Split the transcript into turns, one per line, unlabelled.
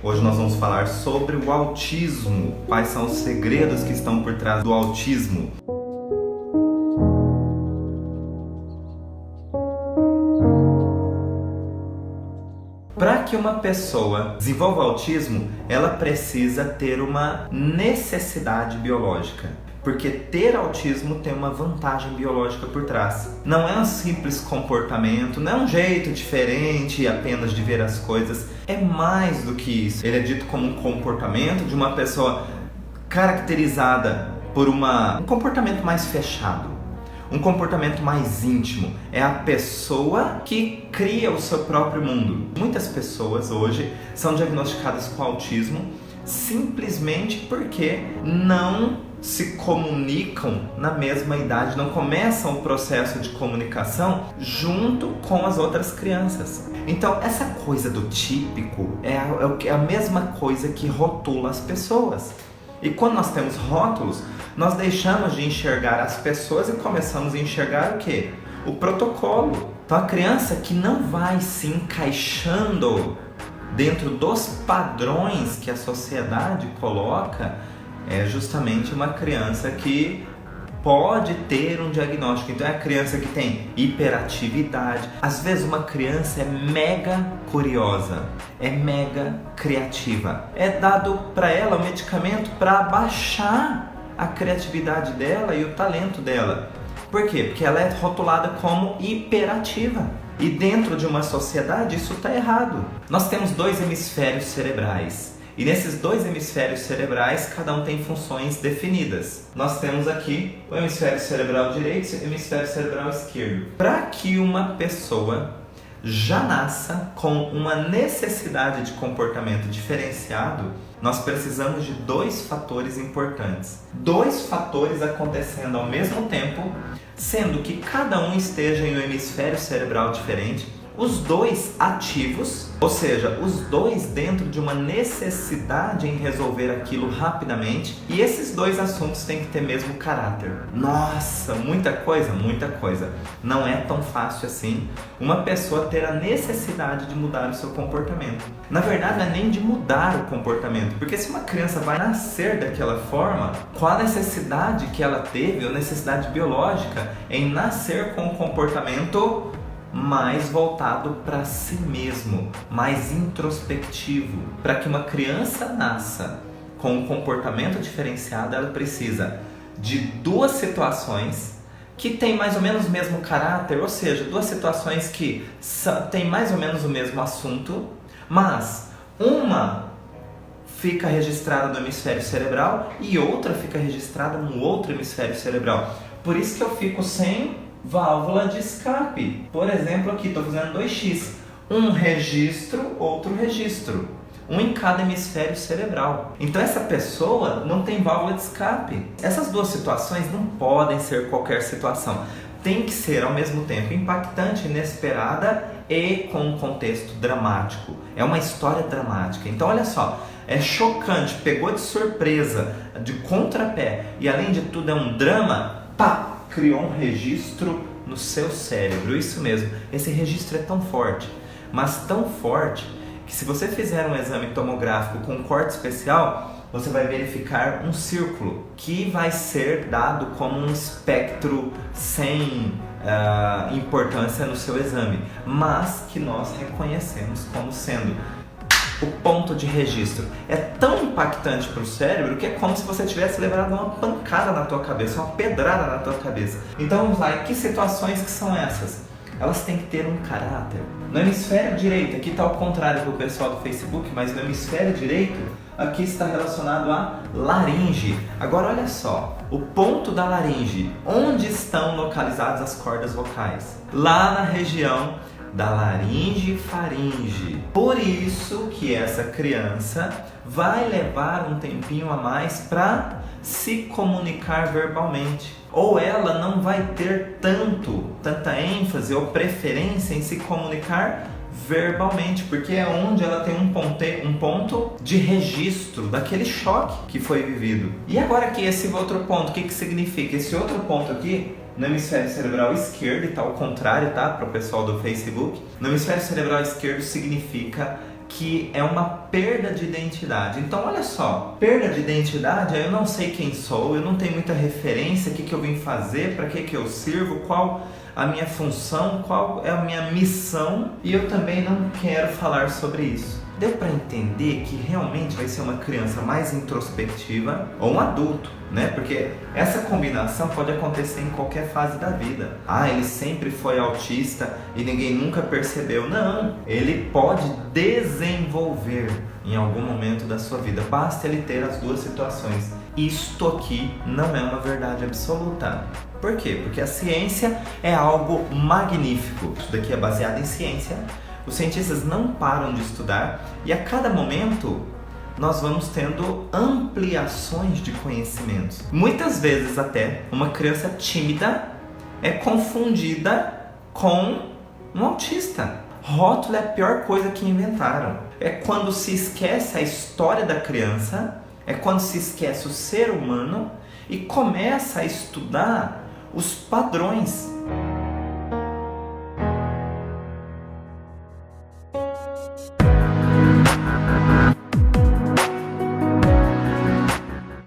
Hoje nós vamos falar sobre o autismo. Quais são os segredos que estão por trás do autismo? Para que uma pessoa desenvolva autismo, ela precisa ter uma necessidade biológica. Porque ter autismo tem uma vantagem biológica por trás. Não é um simples comportamento, não é um jeito diferente apenas de ver as coisas. É mais do que isso. Ele é dito como um comportamento de uma pessoa caracterizada por um comportamento mais fechado. Um comportamento mais íntimo. É a pessoa que cria o seu próprio mundo. Muitas pessoas hoje são diagnosticadas com autismo simplesmente porque não se comunicam na mesma idade, não começam o processo de comunicação junto com as outras crianças. Então essa coisa do típico é a mesma coisa que rotula as pessoas. E quando nós temos rótulos, nós deixamos de enxergar as pessoas e começamos a enxergar o quê? O protocolo. Então a criança que não vai se encaixando dentro dos padrões que a sociedade coloca é justamente uma criança que pode ter um diagnóstico. Então é a criança que tem hiperatividade. Às vezes uma criança é mega curiosa, é mega criativa. É dado para ela um medicamento para baixar a criatividade dela e o talento dela. Por quê? Porque ela é rotulada como hiperativa. E dentro de uma sociedade isso está errado. Nós temos 2 hemisférios cerebrais. E nesses 2 hemisférios cerebrais, cada um tem funções definidas. Nós temos aqui o hemisfério cerebral direito e o hemisfério cerebral esquerdo. Para que uma pessoa já nasça com uma necessidade de comportamento diferenciado, nós precisamos de 2 fatores importantes. 2 fatores acontecendo ao mesmo tempo, sendo que cada um esteja em um hemisfério cerebral diferente, os 2 ativos, ou seja, os 2 dentro de uma necessidade em resolver aquilo rapidamente, e esses 2 assuntos têm que ter mesmo caráter. Nossa, muita coisa, muita coisa. Não é tão fácil assim uma pessoa ter a necessidade de mudar o seu comportamento. Na verdade, não é nem de mudar o comportamento, porque se uma criança vai nascer daquela forma, qual a necessidade que ela teve, ou necessidade biológica, em nascer com um comportamento mais voltado para si mesmo, mais introspectivo. Para que uma criança nasça com um comportamento diferenciado, ela precisa de 2 situações que têm mais ou menos o mesmo caráter, ou seja, 2 situações que têm mais ou menos o mesmo assunto, mas uma fica registrada no hemisfério cerebral e outra fica registrada no outro hemisfério cerebral. Por isso que eu fico sem válvula de escape. Por exemplo, aqui estou fazendo 2x. Um registro, outro registro. Um em cada hemisfério cerebral. Então essa pessoa não tem válvula de escape. Essas 2 situações não podem ser qualquer situação. Tem que ser ao mesmo tempo impactante, inesperada e com um contexto dramático. É uma história dramática. Então olha só, é chocante, pegou de surpresa, de contrapé e além de tudo é um drama, pá! Criou um registro no seu cérebro, isso mesmo. Esse registro é tão forte, mas tão forte, que se você fizer um exame tomográfico com um corte especial, você vai verificar um círculo que vai ser dado como um espectro sem importância no seu exame, mas que nós reconhecemos como sendo o ponto de registro. É tão impactante para o cérebro que é como se você tivesse levado uma pancada na tua cabeça, uma pedrada na tua cabeça. Então vamos lá, e que situações que são essas? Elas têm que ter um caráter. No hemisfério direito, aqui está ao contrário do pessoal do Facebook, mas no hemisfério direito, aqui está relacionado à laringe. Agora olha só, o ponto da laringe, onde estão localizadas as cordas vocais? Lá na região da laringe e faringe. Por isso que essa criança vai levar um tempinho a mais para se comunicar verbalmente. Ou ela não vai ter tanta ênfase ou preferência em se comunicar verbalmente, porque é onde ela tem um ponto de registro daquele choque que foi vivido. E agora aqui esse outro ponto, o que significa? Esse outro ponto aqui no hemisfério cerebral esquerdo, e tá ao contrário, tá? Para o pessoal do Facebook. No hemisfério cerebral esquerdo significa que é uma perda de identidade. Então olha só, perda de identidade, eu não sei quem sou, eu não tenho muita referência, o que eu vim fazer, para que eu sirvo, qual a minha função, qual é a minha missão, e eu também não quero falar sobre isso. Deu para entender que realmente vai ser uma criança mais introspectiva ou um adulto, né? Porque essa combinação pode acontecer em qualquer fase da vida. Ah, ele sempre foi autista e ninguém nunca percebeu. Não, ele pode desenvolver em algum momento da sua vida. Basta ele ter as duas situações. Isto aqui não é uma verdade absoluta. Por quê? Porque a ciência é algo magnífico. Isso daqui é baseado em ciência. Os cientistas não param de estudar e a cada momento nós vamos tendo ampliações de conhecimentos. Muitas vezes até uma criança tímida é confundida com um autista. Rótulo é a pior coisa que inventaram. É quando se esquece a história da criança, é quando se esquece o ser humano e começa a estudar os padrões.